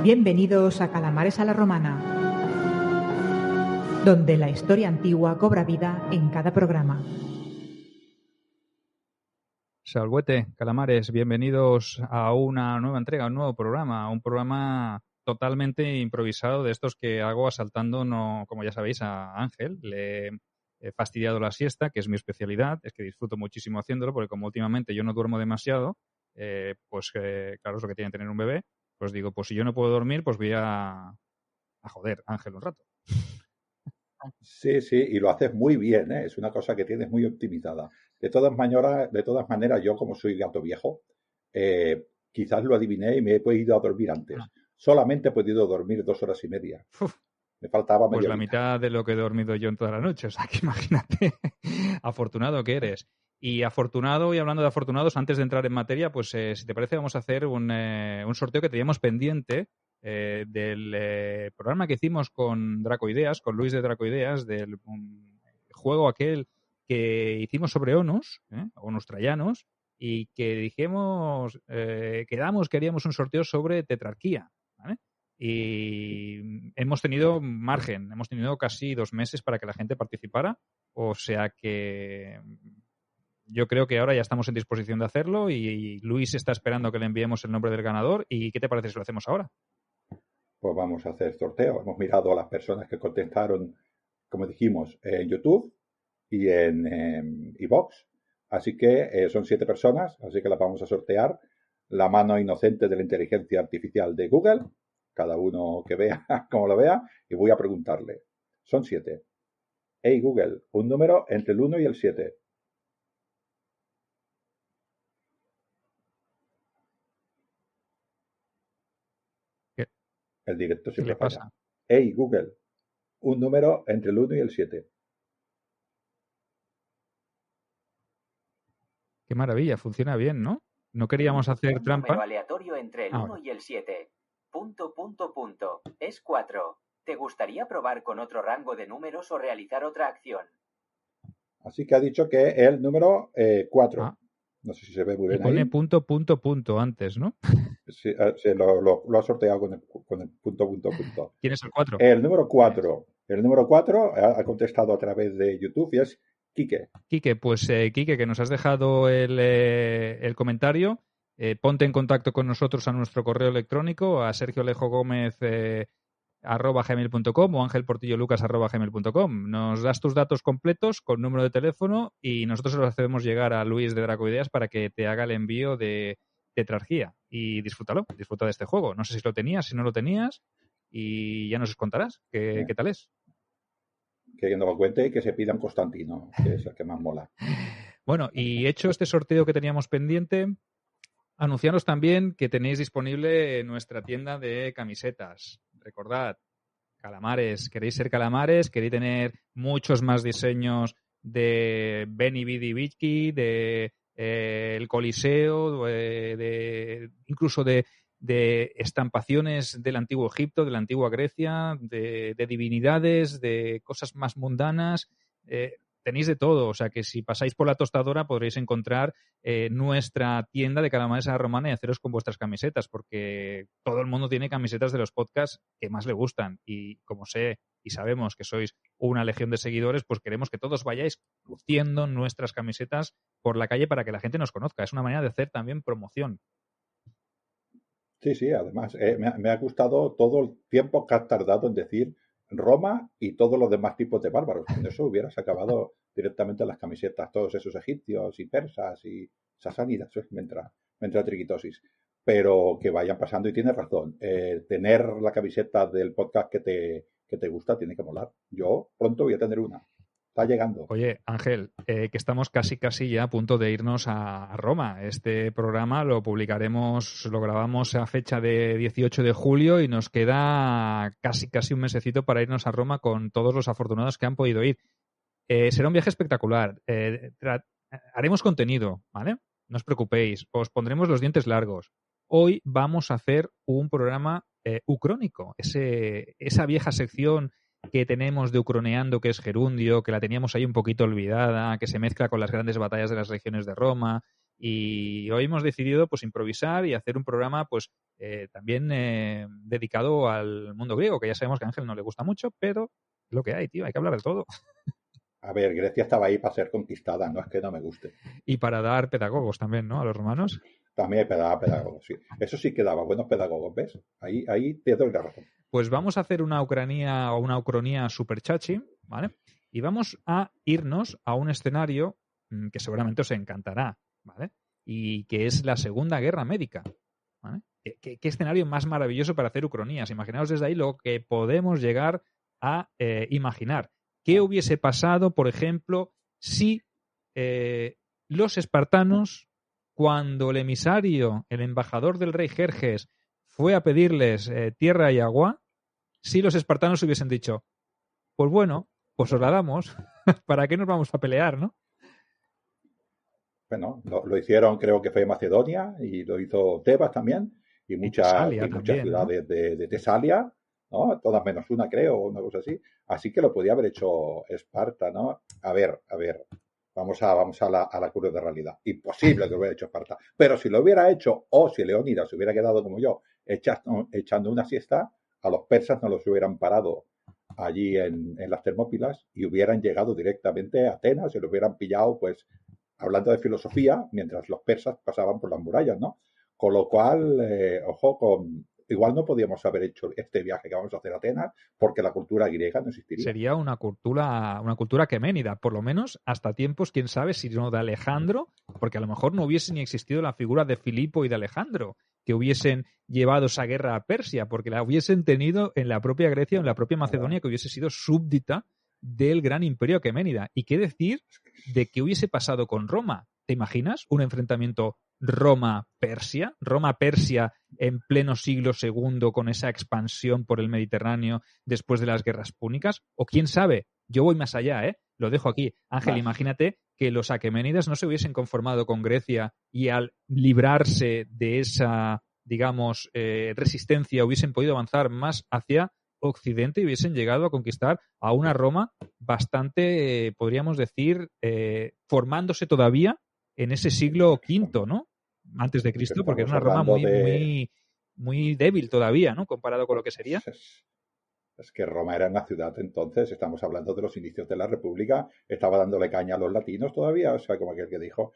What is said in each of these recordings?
Bienvenidos a Calamares a la Romana, donde la historia antigua cobra vida en cada programa. Salhuete, calamares, bienvenidos a una nueva entrega, a un nuevo programa, un programa totalmente improvisado de estos que hago asaltando, como ya sabéis, a Ángel. Le he fastidiado la siesta, que es mi especialidad, es que disfruto muchísimo haciéndolo, porque como últimamente yo no duermo demasiado, claro, es lo que tiene tener un bebé, pues digo, pues si yo no puedo dormir, pues voy a joder a Ángel un rato. Sí, y lo haces muy bien, ¿eh? Es una cosa que tienes muy optimizada. De todas maneras, yo como soy gato viejo, quizás lo adiviné y me he podido dormir antes. Solamente he podido dormir 2 horas y media. Uf. Me faltaba media Pues la horita. mitad de lo que he dormido yo en toda la noche, o sea que imagínate, afortunado que eres. Y afortunado, y hablando de afortunados, antes de entrar en materia, pues si te parece vamos a hacer un sorteo que teníamos pendiente del programa que hicimos con Dracoideas, con Luis de Dracoideas, del juego aquel que hicimos sobre Onus, Onus Trayanos, y que dijimos, quedamos que haríamos un sorteo sobre tetrarquía, ¿vale? Y hemos tenido margen, hemos tenido casi 2 meses para que la gente participara, o sea que yo creo que ahora ya estamos en disposición de hacerlo y Luis está esperando que le enviemos el nombre del ganador. ¿Y qué te parece si lo hacemos ahora? Pues vamos a hacer sorteo. Hemos mirado a las personas que contestaron, como dijimos, en YouTube y en iVoox. Así que son 7 personas, así que las vamos a sortear. La mano inocente de la inteligencia artificial de Google, cada uno que vea como lo vea, y voy a preguntarle. Son 7. Hey Google, un número entre el 1 y el 7. ¿Qué? El directo siempre ¿Qué le falla. pasa? Hey Google, un número entre el 1 y el 7. Qué maravilla, funciona bien, ¿no? No queríamos hacer Un trampa. número aleatorio entre el 1 Ahora. y el 7. Es 4. ¿Te gustaría probar con otro rango de números o realizar otra acción? Así que ha dicho que el número 4. Ah. No sé si se ve muy Y bien pone ahí. antes, ¿no? Sí, lo ha sorteado con el punto. ¿Quién es el 4? El número 4. El número 4 ha contestado a través de YouTube y es Quique. Quique, pues Quique, que nos has dejado el comentario, ponte en contacto con nosotros a nuestro correo electrónico, a sergiolejogomez@gmail.com o angelportillolucas@gmail.com. Nos das tus datos completos con número de teléfono y nosotros se los hacemos llegar a Luis de Dracoideas para que te haga el envío de tetrarquía. Y disfrútalo, disfruta de este juego. No sé si lo tenías, si no lo tenías, y ya nos contarás qué tal es. Que nos lo cuente y que se pida un Constantino, que es el que más mola. Bueno, y hecho este sorteo que teníamos pendiente, anunciaros también que tenéis disponible nuestra tienda de camisetas. Recordad, calamares, queréis ser calamares, queréis tener muchos más diseños de Benny Bidi Vicky, de el Coliseo, incluso de estampaciones del antiguo Egipto, de la antigua Grecia, de divinidades, de cosas más mundanas. Tenéis de todo, o sea que si pasáis por la tostadora podréis encontrar nuestra tienda de calamares a la romana y haceros con vuestras camisetas, porque todo el mundo tiene camisetas de los podcasts que más le gustan y como sé y sabemos que sois una legión de seguidores, pues queremos que todos vayáis luciendo nuestras camisetas por la calle para que la gente nos conozca. Es una manera de hacer también promoción. Sí, además me ha gustado todo el tiempo que has tardado en decir Roma y todos los demás tipos de bárbaros. Con eso hubieras acabado directamente en las camisetas, todos esos egipcios y persas y sasánidas, me entra triquitosis. Pero que vayan pasando y tienes razón. Tener la camiseta del podcast que te gusta tiene que molar. Yo pronto voy a tener una. Está llegando. Oye, Ángel, que estamos casi ya a punto de irnos a Roma. Este programa lo publicaremos, lo grabamos a fecha de 18 de julio y nos queda casi un mesecito para irnos a Roma con todos los afortunados que han podido ir. Será un viaje espectacular. Haremos contenido, ¿vale? No os preocupéis, os pondremos los dientes largos. Hoy vamos a hacer un programa ucrónico, esa vieja sección que tenemos de Ucroneando, que es gerundio, que la teníamos ahí un poquito olvidada, que se mezcla con las grandes batallas de las regiones de Roma, Y hoy hemos decidido pues improvisar y hacer un programa pues también dedicado al mundo griego, que ya sabemos que a Ángel no le gusta mucho, pero es lo que hay, tío, hay que hablar de todo. A ver, Grecia estaba ahí para ser conquistada, no es que no me guste. Y para dar pedagogos también, ¿no? A los romanos. También pedagogos, sí. Eso sí que daba buenos pedagogos, ¿ves? Ahí te doy la razón. Pues vamos a hacer una ucronía super chachi, ¿vale? Y vamos a irnos a un escenario que seguramente os encantará, ¿vale? Y que es la Segunda Guerra Médica, ¿vale? ¿Qué escenario más maravilloso para hacer ucronías? Imaginaos desde ahí lo que podemos llegar a imaginar. ¿Qué hubiese pasado, por ejemplo, si los espartanos, cuando el emisario, el embajador del rey Jerjes, fue a pedirles tierra y agua, si los espartanos hubiesen dicho, pues bueno, pues os la damos, ¿para qué nos vamos a pelear, no? Bueno, lo hicieron, creo que fue Macedonia, y lo hizo Tebas también, y muchas ciudades, ¿no? de Tesalia, ¿no? Todas menos una, creo, una cosa así. Así que lo podía haber hecho Esparta, ¿no? A ver, vamos a la curva de realidad. Imposible que lo hubiera hecho Esparta. Pero si lo hubiera hecho, o si Leónidas se hubiera quedado como yo, echando una siesta, a los persas no los hubieran parado allí en las Termópilas y hubieran llegado directamente a Atenas y lo hubieran pillado, pues, hablando de filosofía, mientras los persas pasaban por las murallas, ¿no? Con lo cual, ojo, igual no podíamos haber hecho este viaje que vamos a hacer a Atenas porque la cultura griega no existiría. Sería una cultura aqueménida, por lo menos hasta tiempos, quién sabe, si no de Alejandro, porque a lo mejor no hubiese ni existido la figura de Filipo y de Alejandro, que hubiesen llevado esa guerra a Persia, porque la hubiesen tenido en la propia Grecia o en la propia Macedonia, que hubiese sido súbdita del gran imperio aqueménida. ¿Y qué decir de qué hubiese pasado con Roma? ¿Te imaginas un enfrentamiento Roma-Persia? Roma-Persia en pleno siglo II con esa expansión por el Mediterráneo después de las guerras púnicas. O quién sabe, yo voy más allá, lo dejo aquí. Ángel, imagínate que los aqueménidas no se hubiesen conformado con Grecia y al librarse de esa, digamos, resistencia hubiesen podido avanzar más hacia Occidente y hubiesen llegado a conquistar a una Roma bastante, podríamos decir, formándose todavía en ese siglo V, ¿no? Antes de Cristo, porque era una Roma muy débil todavía, ¿no? Comparado con lo que sería. Es que Roma era una ciudad entonces, estamos hablando de los inicios de la República, estaba dándole caña a los latinos todavía, o sea, como aquel que dijo,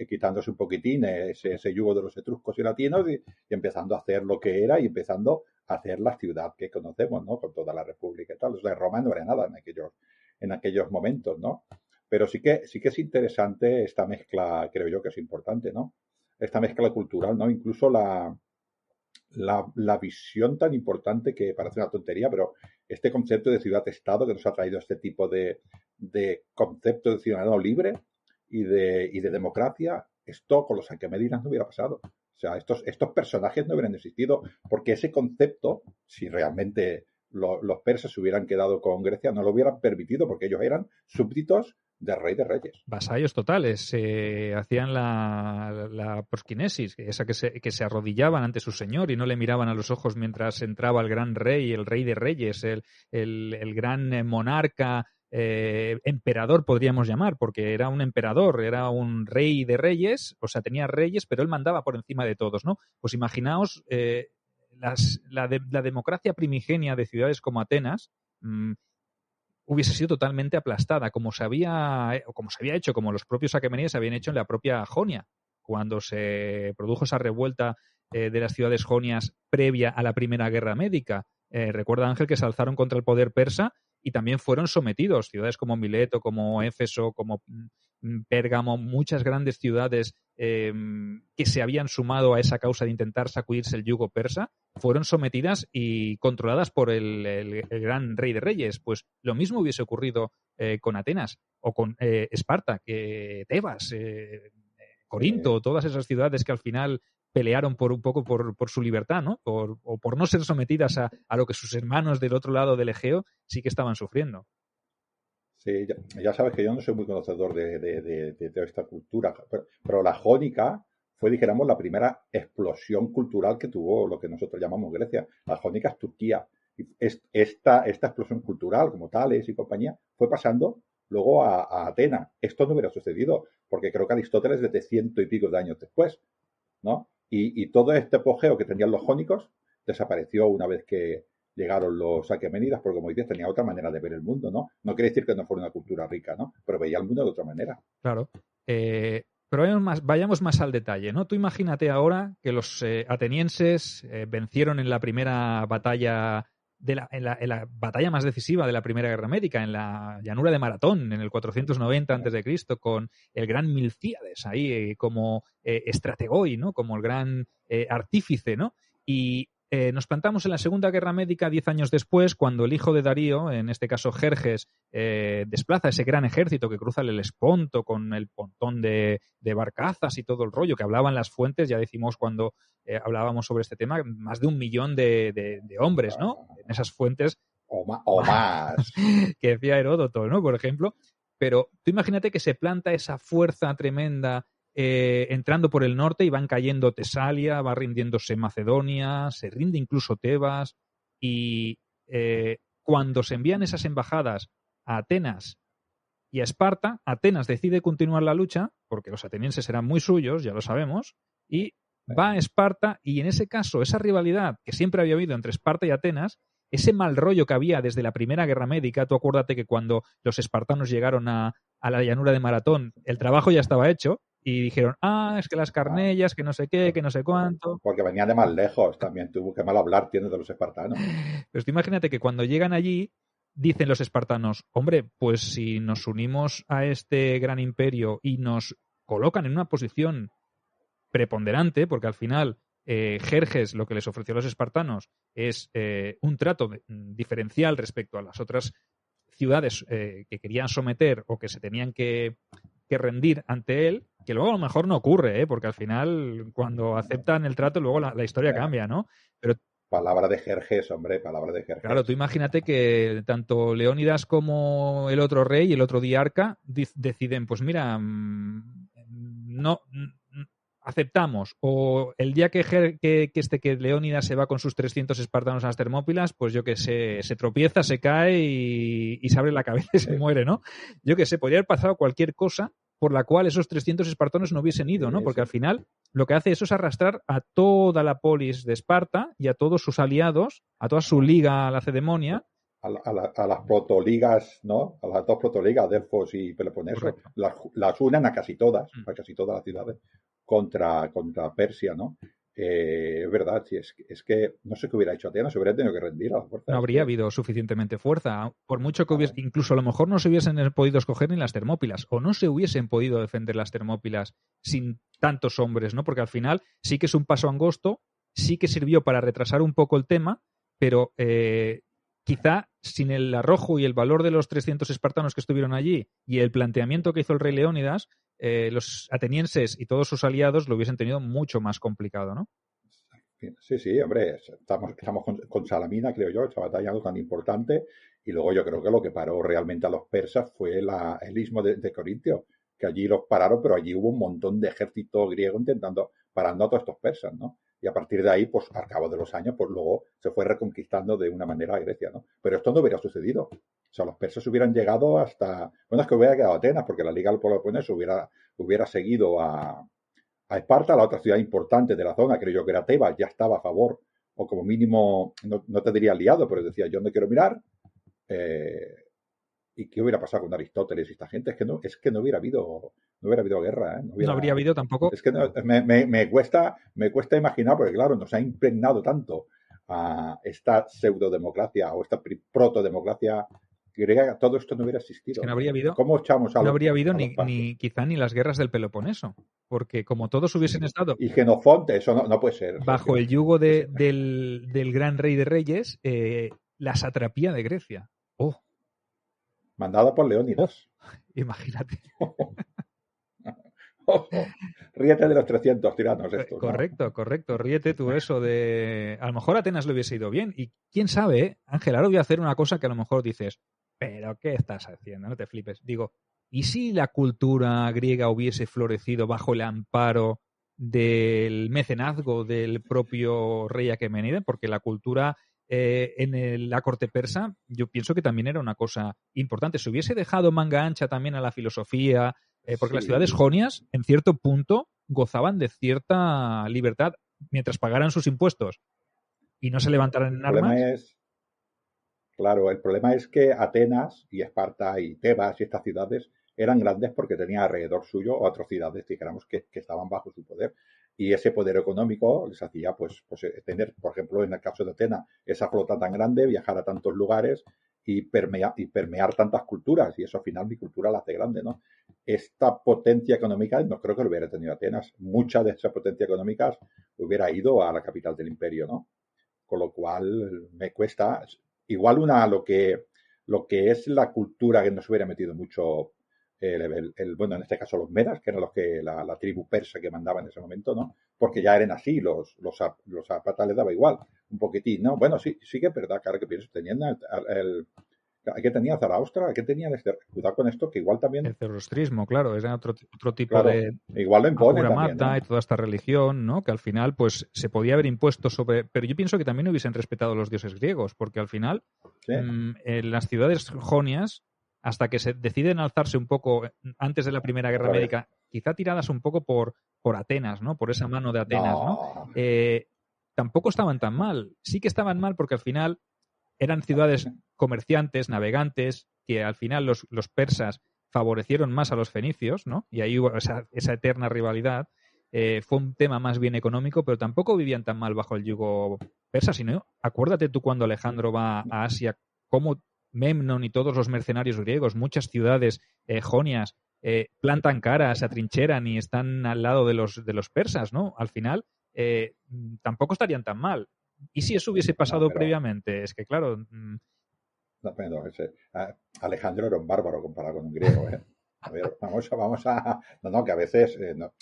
quitándose un poquitín ese yugo de los etruscos y latinos y empezando a hacer lo que era y empezando a hacer la ciudad que conocemos, ¿no? Con toda la República y tal. O sea, Roma no era nada en aquellos momentos, ¿no? Pero sí que es interesante esta mezcla, creo yo que es importante, ¿no? Esta mezcla cultural, ¿no? Incluso la visión tan importante que parece una tontería, pero este concepto de ciudad-estado que nos ha traído este tipo de concepto de ciudadano libre y de democracia, esto con los aqueménidas no hubiera pasado. O sea, estos personajes no hubieran existido porque ese concepto, si realmente los persas se hubieran quedado con Grecia, no lo hubieran permitido porque ellos eran súbditos del rey de reyes. Vasallos totales. Hacían la prosquinesis, esa que se arrodillaban ante su señor y no le miraban a los ojos mientras entraba el gran rey, el rey de reyes, el gran monarca, emperador podríamos llamar, porque era un emperador, era un rey de reyes, o sea, tenía reyes, pero él mandaba por encima de todos, ¿no? Pues imaginaos la democracia primigenia de ciudades como Atenas, hubiese sido totalmente aplastada, como se había hecho, como los propios aquemenides habían hecho en la propia Jonia, cuando se produjo esa revuelta de las ciudades jonias previa a la Primera Guerra Médica. Recuerda, Ángel, que se alzaron contra el poder persa y también fueron sometidos. Ciudades como Mileto, como Éfeso, como Pérgamo, muchas grandes ciudades que se habían sumado a esa causa de intentar sacudirse el yugo persa, fueron sometidas y controladas por el gran rey de reyes. Pues lo mismo hubiese ocurrido con Atenas o con Esparta, que Tebas, Corinto, todas esas ciudades que al final pelearon un poco por su libertad, ¿no? O por no ser sometidas a lo que sus hermanos del otro lado del Egeo sí que estaban sufriendo. Sí, ya sabes que yo no soy muy conocedor de toda esta cultura, pero la jónica fue, dijéramos, la primera explosión cultural que tuvo lo que nosotros llamamos Grecia. La jónica es Turquía. Y esta explosión cultural, como Tales y compañía, fue pasando luego a Atenas. Esto no hubiera sucedido, porque creo que Aristóteles desde 100 y pico de años después, ¿no? Y todo este apogeo que tenían los jónicos desapareció una vez que llegaron los aqueménidas, porque como dices, tenía otra manera de ver el mundo, ¿no? No quiere decir que no fuera una cultura rica, ¿no? Pero veía el mundo de otra manera. Claro. Pero vayamos más al detalle, ¿no? Tú imagínate ahora que los atenienses vencieron en la primera batalla, en la batalla más decisiva de la Primera Guerra Médica, en la llanura de Maratón, en el 490 a.C., con el gran Milcíades ahí como estrategoi, ¿no? Como el gran artífice, ¿no? Y nos plantamos en la Segunda Guerra Médica 10 años después, cuando el hijo de Darío, en este caso Jerjes, desplaza ese gran ejército que cruza el Helesponto con el pontón de barcazas y todo el rollo que hablaban las fuentes, ya decimos cuando hablábamos sobre este tema, más de 1 millón de hombres, ¿no? En esas fuentes. O más. Que decía Heródoto, ¿no? Por ejemplo. Pero tú imagínate que se planta esa fuerza tremenda entrando por el norte y van cayendo Tesalia, va rindiéndose Macedonia, se rinde incluso Tebas y cuando se envían esas embajadas a Atenas y a Esparta, Atenas decide continuar la lucha porque los atenienses eran muy suyos, ya lo sabemos, y va a Esparta y en ese caso esa rivalidad que siempre había habido entre Esparta y Atenas, ese mal rollo que había desde la Primera Guerra Médica, tú acuérdate que cuando los espartanos llegaron a la llanura de Maratón, el trabajo ya estaba hecho y dijeron, es que las carnellas, que no sé qué, que no sé cuánto. Porque venían de más lejos, también tuvo que mal hablar, tienes, de los espartanos. Pero tú imagínate que cuando llegan allí, dicen los espartanos, hombre, pues si nos unimos a este gran imperio y nos colocan en una posición preponderante, porque al final Jerjes lo que les ofreció a los espartanos es un trato diferencial respecto a las otras ciudades que querían someter o que se tenían que rendir ante él, que luego a lo mejor no ocurre, porque al final cuando aceptan el trato luego la historia cambia, ¿no? Pero palabra de Jerjes, hombre, palabra de Jerjes. Claro, tú imagínate que tanto Leónidas como el otro rey, el otro diarca, deciden, pues mira, no aceptamos. O el día que Leónidas se va con sus 300 espartanos a las Termópilas, pues yo que sé, se tropieza, se cae y se abre la cabeza y se muere, ¿no? Yo que sé, podría haber pasado cualquier cosa por la cual esos 300 espartanos no hubiesen ido, ¿no? Porque al final lo que hace eso es arrastrar a toda la polis de Esparta y a todos sus aliados, a toda su liga lacedemonia. A las protoligas, ¿no? A las dos protoligas, Delfos y Peloponeso, las unen a casi todas las ciudades contra Persia, ¿no? Es verdad, sí, es que no sé qué hubiera hecho Atenas, se hubiera tenido que rendir a las fuerzas. No habría habido suficientemente fuerza, por mucho que hubiese, incluso a lo mejor no se hubiesen podido escoger ni las Termópilas, o no se hubiesen podido defender las Termópilas sin tantos hombres, ¿no? Porque al final sí que es un paso angosto, sí que sirvió para retrasar un poco el tema, pero quizá sin el arrojo y el valor de los 300 espartanos que estuvieron allí y el planteamiento que hizo el rey Leónidas, los atenienses y todos sus aliados lo hubiesen tenido mucho más complicado, ¿no? Sí, hombre, estamos con Salamina, creo yo, esa batalla tan importante, y luego yo creo que lo que paró realmente a los persas fue el istmo de Corintio, que allí los pararon, pero allí hubo un montón de ejército griego parando a todos estos persas, ¿no? Y a partir de ahí, pues al cabo de los años, pues luego se fue reconquistando de una manera a Grecia, ¿no? Pero esto no hubiera sucedido. O sea, los persas hubieran llegado hasta... Bueno, es que hubiera quedado Atenas, porque la Liga del Peloponeso hubiera seguido a Esparta, la otra ciudad importante de la zona, creo yo que era Tebas, ya estaba a favor, o como mínimo, no te diría aliado, pero decía, yo no quiero mirar. ¿Y qué hubiera pasado con Aristóteles y esta gente? Es que no hubiera habido guerra, ¿eh? No habría habido tampoco. Es que me cuesta imaginar, porque claro, nos ha impregnado tanto a esta pseudodemocracia o esta protodemocracia griega, todo esto no hubiera existido. Es que no habría habido, ¿Cómo echamos a no habría habido quizá ni las guerras del Peloponeso, porque como todos hubiesen estado... Y Genofonte, eso no puede ser. Bajo el yugo del gran rey de reyes, la satrapía de Grecia. Mandado por Leónidas. Imagínate. Ríete de los 300 tiranos estos. Correcto. Ríete tú eso de... A lo mejor Atenas le hubiese ido bien. Y quién sabe, Ángel, ahora voy a hacer una cosa que a lo mejor dices, pero ¿qué estás haciendo? No te flipes. Digo, ¿y si la cultura griega hubiese florecido bajo el amparo del mecenazgo del propio rey Aquemenide? Porque la cultura la corte persa, yo pienso que también era una cosa importante. Se hubiese dejado manga ancha también a la filosofía, porque las ciudades jonias, en cierto punto, gozaban de cierta libertad mientras pagaran sus impuestos y no se levantaran en armas. Claro, el problema es que Atenas y Esparta y Tebas y estas ciudades eran grandes porque tenían alrededor suyo otras ciudades, digamos, que estaban bajo su poder. Y ese poder económico les hacía, pues tener, por ejemplo, en el caso de Atenas, esa flota tan grande, viajar a tantos lugares y permear tantas culturas. Y eso al final mi cultura la hace grande, ¿no? Esta potencia económica no creo que lo hubiera tenido Atenas. Mucha de esa potencia económica hubiera ido a la capital del imperio, ¿no? Con lo cual me cuesta... Igual lo que es la cultura que no se hubiera metido mucho bueno, en este caso los medas, que eran los que la tribu persa que mandaba en ese momento, ¿no? Porque ya eran así, los zapatas les daba igual, un poquitín, ¿no? Bueno, sí que es verdad, claro que pienso, tenían ¿qué tenía Zaraustra? ¿Qué tenían cuidado con esto? Que igual también... El zoroastrismo, claro, era otro tipo claro, de... igual lo impone Ahura también, Mazda, ¿no? y toda esta religión, ¿no? Que al final, pues, se podía haber impuesto sobre... Pero yo pienso que también hubiesen respetado los dioses griegos, porque al final, ¿Sí? En las ciudades jonias, hasta que se deciden alzarse un poco antes de la Primera Guerra Médica, quizá tiradas un poco por Atenas, ¿no? Por esa mano de Atenas, ¿no? Tampoco estaban tan mal. Sí que estaban mal porque al final eran ciudades comerciantes, navegantes, que al final los persas favorecieron más a los fenicios, ¿no? Y ahí hubo esa eterna rivalidad. Fue un tema más bien económico, pero tampoco vivían tan mal bajo el yugo persa, sino acuérdate tú cuando Alejandro va a Asia, cómo Memnon y todos los mercenarios griegos, muchas ciudades jonias, plantan cara, se atrincheran y están al lado de los persas, ¿no? Al final, tampoco estarían tan mal. ¿Y si eso hubiese pasado previamente? Es que, claro... Alejandro era un bárbaro comparado con un griego, ¿eh? A ver, vamos a... No, que a veces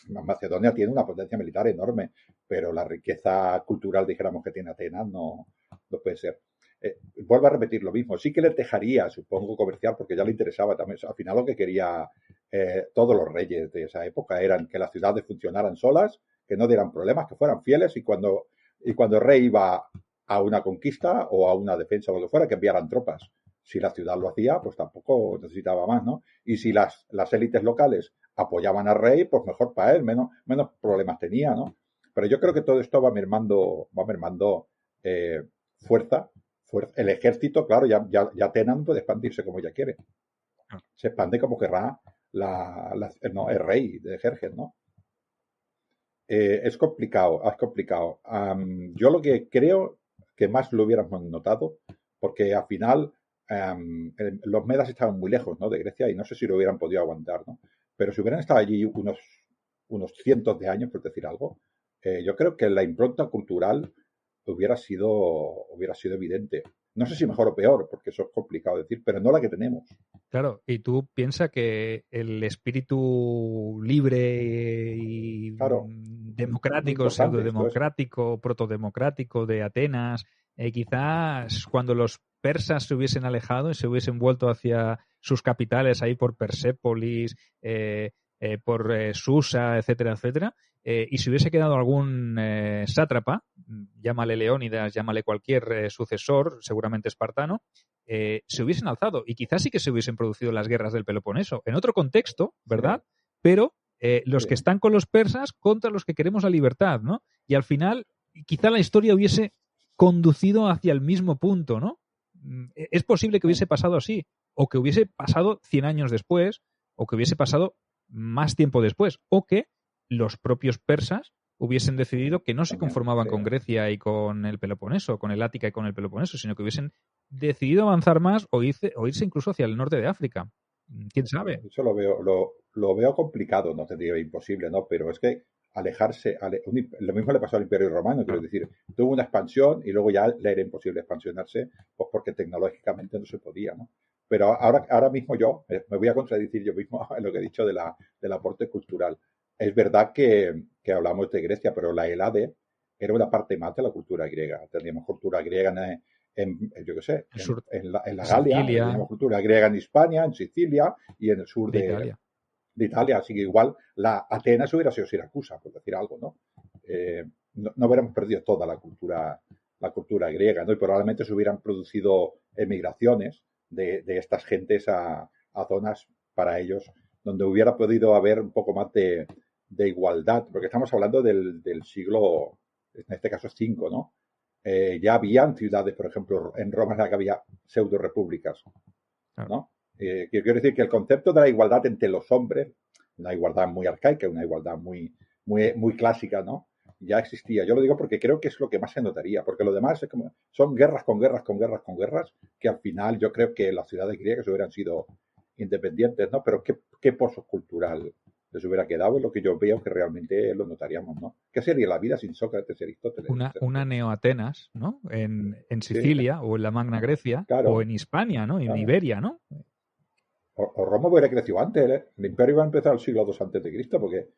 Macedonia tiene una potencia militar enorme, pero la riqueza cultural, dijéramos, que tiene Atenas no puede ser. Vuelvo a repetir lo mismo. Sí que le dejaría, supongo, comercial, porque ya le interesaba también. Al final lo que quería todos los reyes de esa época eran que las ciudades funcionaran solas, que no dieran problemas, que fueran fieles y cuando el rey iba a una conquista o a una defensa o lo que fuera, que enviaran tropas. Si la ciudad lo hacía, pues tampoco necesitaba más, ¿no? Y si las élites locales apoyaban al rey, pues mejor para él, menos problemas tenía, ¿no? Pero yo creo que todo esto va mermando fuerza. El ejército, claro, ya Atenas no puede expandirse como ella quiere. Se expande como querrá el rey de Jerjes, ¿no? Es complicado. Yo lo que creo que más lo hubiéramos notado, porque al final los medas estaban muy lejos, ¿no? De Grecia y no sé si lo hubieran podido aguantar, ¿no? Pero si hubieran estado allí unos cientos de años, por decir algo, yo creo que la impronta cultural hubiera sido evidente. No sé si mejor o peor, porque eso es complicado decir, pero no la que tenemos. Claro, y tú piensas que el espíritu libre y democrático, pseudodemocrático, protodemocrático de Atenas, quizás cuando los persas se hubiesen alejado y se hubiesen vuelto hacia sus capitales ahí por Persépolis, por Susa, etcétera, etcétera, y si hubiese quedado algún sátrapa, llámale Leónidas, llámale cualquier sucesor, seguramente espartano, se hubiesen alzado y quizás sí que se hubiesen producido las guerras del Peloponeso, en otro contexto, ¿verdad? Sí. Pero los que están con los persas contra los que queremos la libertad, ¿no? Y al final, quizá la historia hubiese conducido hacia el mismo punto, ¿no? Es posible que hubiese pasado así, o que hubiese pasado 100 años después, o que hubiese pasado más tiempo después, o que los propios persas hubiesen decidido que no se conformaban con Grecia y con el Peloponeso, con el Ática y con el Peloponeso, sino que hubiesen decidido avanzar más o irse incluso hacia el norte de África. ¿Quién sabe? Eso lo veo complicado, no te digo imposible, ¿no? Pero es que lo mismo le pasó al Imperio Romano, quiero decir, tuvo una expansión y luego ya le era imposible expansionarse, pues porque tecnológicamente no se podía, ¿no? Pero ahora mismo yo me voy a contradecir yo mismo en lo que he dicho del aporte cultural. Es verdad que hablamos de Grecia, pero la Helade era una parte más de la cultura griega. Teníamos cultura griega yo qué sé, en la Galia, teníamos cultura griega en Hispania, en Sicilia y en el sur de Italia. Así que igual Atenas hubiera sido Siracusa, por decir algo, ¿no? No hubiéramos perdido toda la cultura la cultura griega, ¿no? Y probablemente se hubieran producido emigraciones de estas gentes a zonas para ellos donde hubiera podido haber un poco más de igualdad, porque estamos hablando del siglo, en este caso 5, ¿no? Ya habían ciudades, por ejemplo, en Roma en la que había pseudo repúblicas, ¿no? Quiero decir que el concepto de la igualdad entre los hombres, una igualdad muy arcaica, una igualdad muy clásica, ¿no? Ya existía. Yo lo digo porque creo que es lo que más se notaría, porque lo demás es como, son guerras con guerras con guerras con guerras, que al final yo creo que las ciudades griegas hubieran sido independientes, ¿no? Pero qué pozo cultural les hubiera quedado, es lo que yo veo que realmente lo notaríamos, ¿no? ¿Qué sería la vida sin Sócrates y Aristóteles? Una Neo-Atenas, ¿no? En Sicilia, o en la Magna Grecia, claro, o en Hispania, ¿no? En claro. Iberia, ¿no? O Roma hubiera crecido antes, ¿eh? El imperio iba a empezar el siglo II antes de Cristo, porque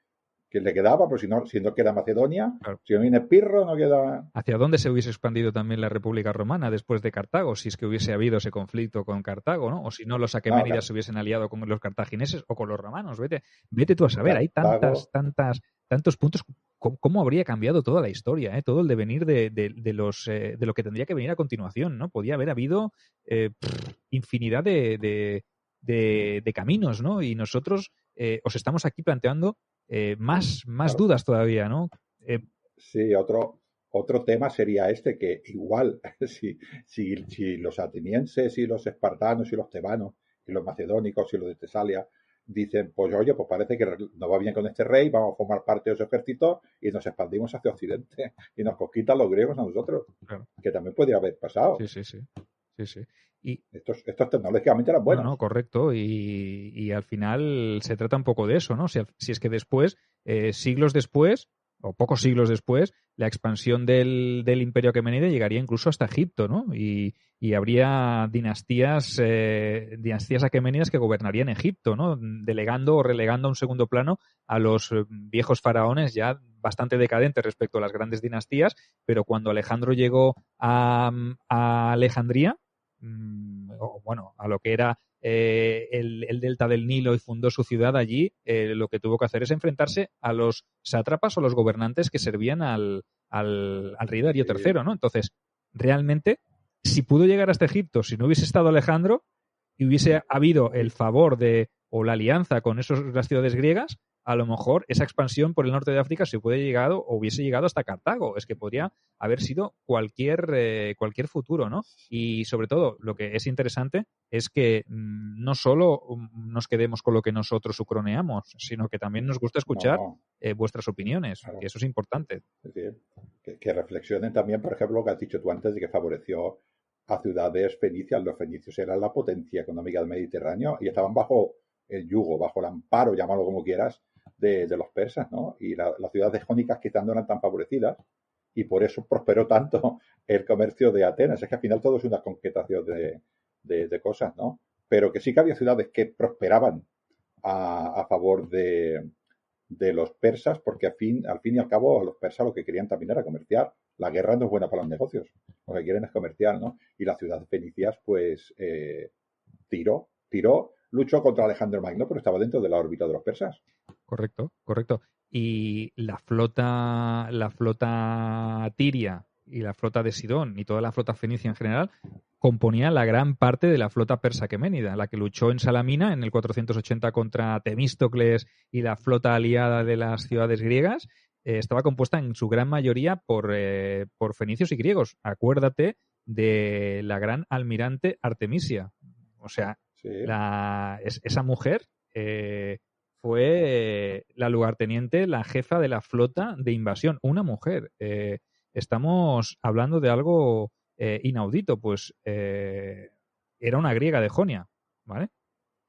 que le quedaba, pues si no queda Macedonia, claro. Si no viene Pirro, no queda... ¿Hacia dónde se hubiese expandido también la República Romana después de Cartago? Si es que hubiese habido ese conflicto con Cartago, ¿no? O si no, los aqueménidas claro. se hubiesen aliado con los cartagineses o con los romanos. Vete tú a saber. Cartago. Hay tantos puntos. ¿Cómo habría cambiado toda la historia? Todo el devenir de lo que tendría que venir a continuación, ¿no? Podía haber habido infinidad de caminos, ¿no? Y nosotros os estamos aquí planteando más claro. dudas todavía, ¿no? Sí, otro tema sería este, que igual si los atenienses y los espartanos y los tebanos y los macedónicos y los de Tesalia dicen, pues oye, pues parece que nos va bien con este rey, vamos a formar parte de su ejército y nos expandimos hacia Occidente y nos conquistan los griegos a nosotros, claro. Que también podría haber pasado. Sí. Y estos tecnológicamente eran buenos. No, correcto. Y al final se trata un poco de eso, ¿no? Si es que después, siglos después, o pocos siglos después, la expansión del Imperio Aqueménida llegaría incluso hasta Egipto, ¿no? Y habría dinastías aqueménidas que gobernarían Egipto, ¿no? Delegando o relegando a un segundo plano a los viejos faraones ya bastante decadentes respecto a las grandes dinastías, pero cuando Alejandro llegó a Alejandría, o bueno, a lo que era el delta del Nilo y fundó su ciudad allí, lo que tuvo que hacer es enfrentarse a los sátrapas o los gobernantes que servían al rey Darío III, ¿no? Entonces, realmente, si pudo llegar hasta Egipto, si no hubiese estado Alejandro y hubiese habido el favor o la alianza con las ciudades griegas, a lo mejor esa expansión por el norte de África hubiese llegado hasta Cartago. Es que podría haber sido cualquier futuro, ¿no? Y sobre todo, lo que es interesante es que no solo nos quedemos con lo que nosotros ucroneamos, sino que también nos gusta escuchar vuestras opiniones, claro. Que eso es importante. Es decir, que reflexionen también, por ejemplo, lo que has dicho tú antes de que favoreció a ciudades fenicias. Los fenicios eran la potencia económica del Mediterráneo y estaban bajo el yugo, bajo el amparo, llámalo como quieras, de los persas, ¿no? Y las ciudades jónicas quizás no eran tan favorecidas y por eso prosperó tanto el comercio de Atenas. Es que al final todo es una conquetación de cosas, ¿no? Pero que sí que había ciudades que prosperaban a favor de los persas, porque al fin y al cabo los persas lo que querían también era comerciar. La guerra no es buena para los negocios, lo que quieren es comerciar, ¿no? Y las ciudades fenicias, pues, luchó contra Alejandro Magno, pero estaba dentro de la órbita de los persas. Correcto. Y la flota tiria y la flota de Sidón y toda la flota fenicia en general componía la gran parte de la flota persa aqueménida, la que luchó en Salamina en el 480 contra Temístocles y la flota aliada de las ciudades griegas. Estaba compuesta en su gran mayoría por fenicios y griegos. Acuérdate de la gran almirante Artemisia. O sea, sí. Esa mujer fue la lugarteniente, la jefa de la flota de invasión. Una mujer. Estamos hablando de algo inaudito, pues era una griega de Jonia, ¿vale?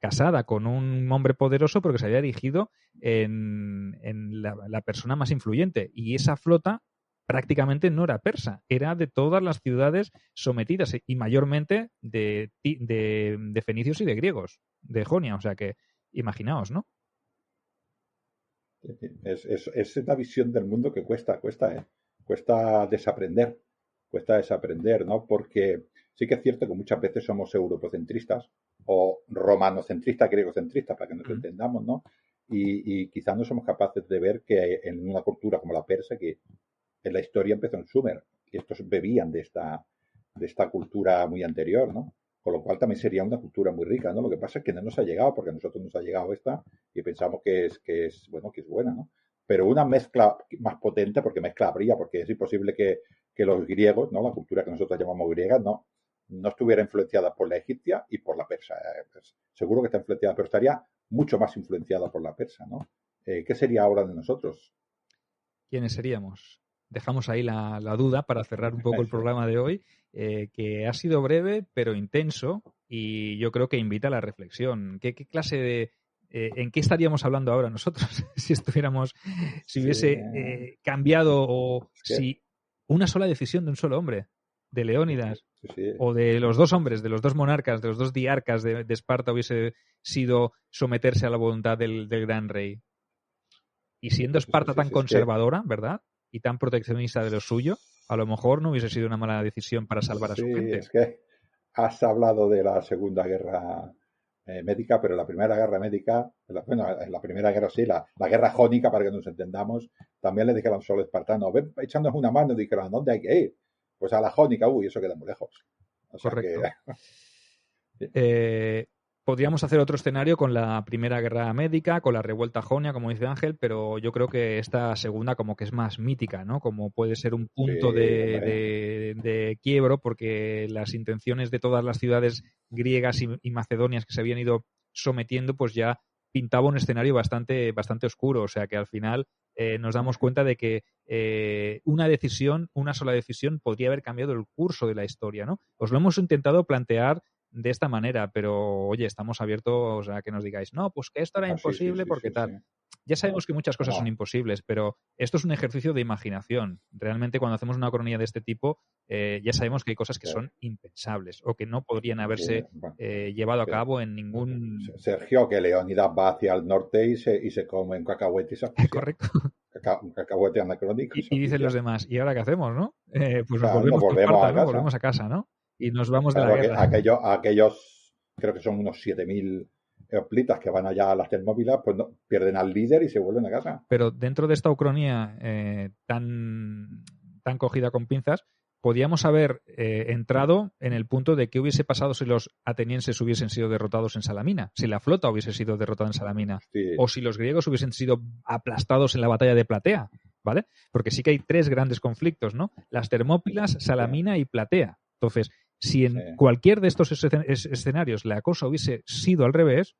Casada con un hombre poderoso, pero que se había erigido en la persona más influyente. Y esa flota prácticamente no era persa, era de todas las ciudades sometidas y mayormente de fenicios y de griegos, de Jonia. O sea que, imaginaos, ¿no? Es una visión del mundo que cuesta desaprender, ¿no? Porque sí que es cierto que muchas veces somos europocentristas o romanocentristas, griegocentristas, para que nos entendamos, ¿no? Y quizás no somos capaces de ver que en una cultura como la persa, que en la historia empezó en Sumer, y estos bebían de esta cultura muy anterior, ¿no? Con lo cual también sería una cultura muy rica, ¿no? Lo que pasa es que no nos ha llegado, porque a nosotros nos ha llegado esta y pensamos que es buena, ¿no? Pero una mezcla más potente, porque mezcla habría, porque es imposible que los griegos, ¿no? La cultura que nosotros llamamos griega, no estuviera influenciada por la egipcia y por la persa. Pues seguro que está influenciada, pero estaría mucho más influenciada por la persa, ¿no? ¿Qué sería ahora de nosotros? ¿Quiénes seríamos? Dejamos ahí la duda para cerrar un poco el programa de hoy, que ha sido breve pero intenso y yo creo que invita a la reflexión. ¿Qué clase de... ¿en qué estaríamos hablando ahora nosotros si hubiese cambiado o si una sola decisión de un solo hombre, de Leónidas, o de los dos hombres, de los dos monarcas, de los dos diarcas de Esparta hubiese sido someterse a la voluntad del gran rey? Y siendo Esparta tan conservadora, ¿verdad? Y tan proteccionista de lo suyo, a lo mejor no hubiese sido una mala decisión para salvar a su gente. Es que has hablado de la Segunda Guerra médica, pero la Primera Guerra médica, en la Primera Guerra sí, la Guerra Jónica, para que nos entendamos, también le dijeron solo espartanos, ven echándonos una mano, y dijeron, ¿a dónde hay que ir? Pues a la Jónica, eso queda muy lejos. O sea, correcto. Podríamos hacer otro escenario con la Primera Guerra Médica, con la Revuelta Jonia, como dice Ángel, pero yo creo que esta segunda como que es más mítica, ¿no? Como puede ser un punto de quiebro, porque las intenciones de todas las ciudades griegas y macedonias que se habían ido sometiendo, pues ya pintaba un escenario bastante oscuro. O sea que al final nos damos cuenta de que una sola decisión podría haber cambiado el curso de la historia, ¿no? Os lo hemos intentado plantear de esta manera, pero oye, estamos abiertos a que nos digáis, no, pues que esto era imposible porque tal. Ya sabemos que muchas cosas son imposibles, pero esto es un ejercicio de imaginación. Realmente cuando hacemos una cronía de este tipo, ya sabemos que hay cosas que son impensables o que no podrían haberse llevado a cabo en ningún... Sergio, que Leónidas va hacia el norte y se come un cacahuete y se asfixia. Correcto. Un cacahuete anacrónico. Y dicen los demás, ¿y ahora qué hacemos, no? Pues nos volvemos a Esparta, ¿no? Volvemos a casa, ¿no? Y nos vamos de la guerra. Aquellos, creo que son unos 7.000 hoplitas que van allá a las Termópilas, pues no, pierden al líder y se vuelven a casa. Pero dentro de esta ucronía tan cogida con pinzas, podíamos haber entrado en el punto de qué hubiese pasado si los atenienses hubiesen sido derrotados en Salamina, si la flota hubiese sido derrotada en Salamina, o si los griegos hubiesen sido aplastados en la batalla de Platea, ¿vale? Porque sí que hay 3 grandes conflictos, ¿no? Las Termópilas, Salamina y Platea. Entonces, si en cualquier de estos escenarios la cosa hubiese sido al revés,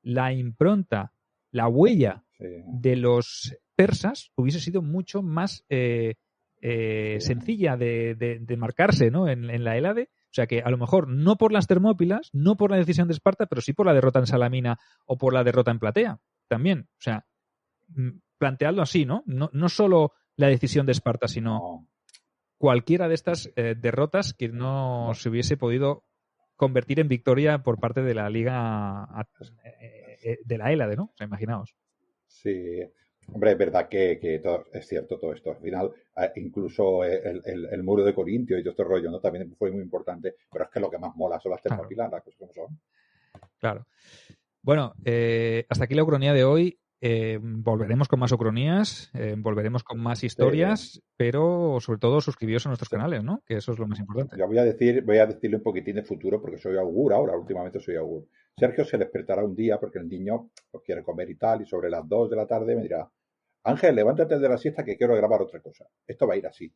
la impronta, la huella de los persas hubiese sido mucho más sencilla de marcarse, ¿no? en la Hélade. O sea que a lo mejor no por las Termópilas, no por la decisión de Esparta, pero sí por la derrota en Salamina o por la derrota en Platea también. O sea, plantearlo así, ¿no? No solo la decisión de Esparta, sino cualquiera de estas derrotas que no se hubiese podido convertir en victoria por parte de la Liga de la Hélade, ¿no? O sea, imaginaos. Sí, hombre, es verdad que todo, es cierto todo esto. Al final, incluso el muro de Corintio y todo este rollo, ¿no? También fue muy importante, pero es que lo que más mola son las Termópilas, las cosas como son. Claro. Bueno, hasta aquí la ucronía de hoy. Volveremos con más ucronías, volveremos con más historias, pero sobre todo suscribiros a nuestros canales, ¿no? Que eso es lo más importante. Yo voy a decirle un poquitín de futuro porque soy augur ahora, últimamente soy augur. Sergio se despertará un día porque el niño pues, quiere comer y tal, y sobre las 2 de la tarde me dirá, Ángel, levántate de la siesta que quiero grabar otra cosa. Esto va a ir así.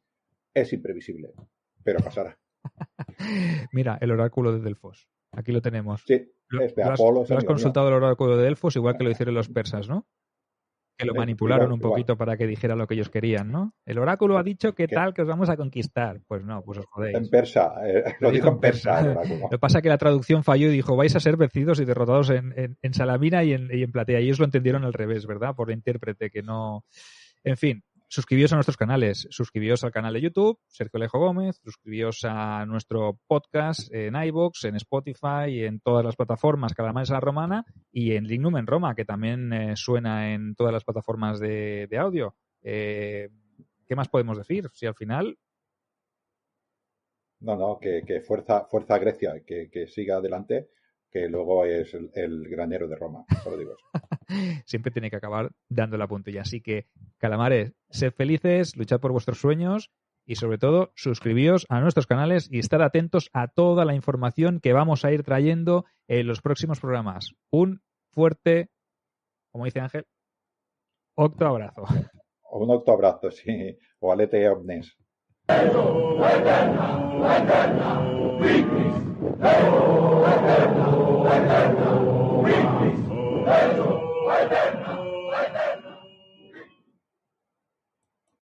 Es imprevisible, pero pasará. Mira, el oráculo de Delfos. Aquí lo tenemos. Sí, Apolo. ¿Lo has consultado el oráculo de Delfos igual que lo hicieron los persas, no? Que lo manipularon un poquito para que dijera lo que ellos querían, ¿no? El oráculo ha dicho que tal que os vamos a conquistar. Pues no, pues os jodéis. En persa. Lo dijo en persa. Lo que pasa es que la traducción falló y dijo vais a ser vencidos y derrotados en Salamina y en Platea. Y ellos lo entendieron al revés, ¿verdad? Por el intérprete que no... En fin. Suscribíos a nuestros canales, suscribíos al canal de YouTube, Sergio Alejo Gómez, suscribíos a nuestro podcast en iVoox, en Spotify y en todas las plataformas Calamares a la Romana y en Lignum en Roma, que también suena en todas las plataformas de audio. ¿Qué más podemos decir? Si al final... No, que fuerza a Grecia, que siga adelante, que luego es el granero de Roma, solo digo eso. Siempre tiene que acabar dando la puntilla. Así que, calamares, sed felices, luchad por vuestros sueños Y sobre todo, suscribíos a nuestros canales y estar atentos a toda la información que vamos a ir trayendo en los próximos programas. Un fuerte, como dice Ángel, octoabrazo. Un octoabrazo, sí. O alete omnes. Eterno,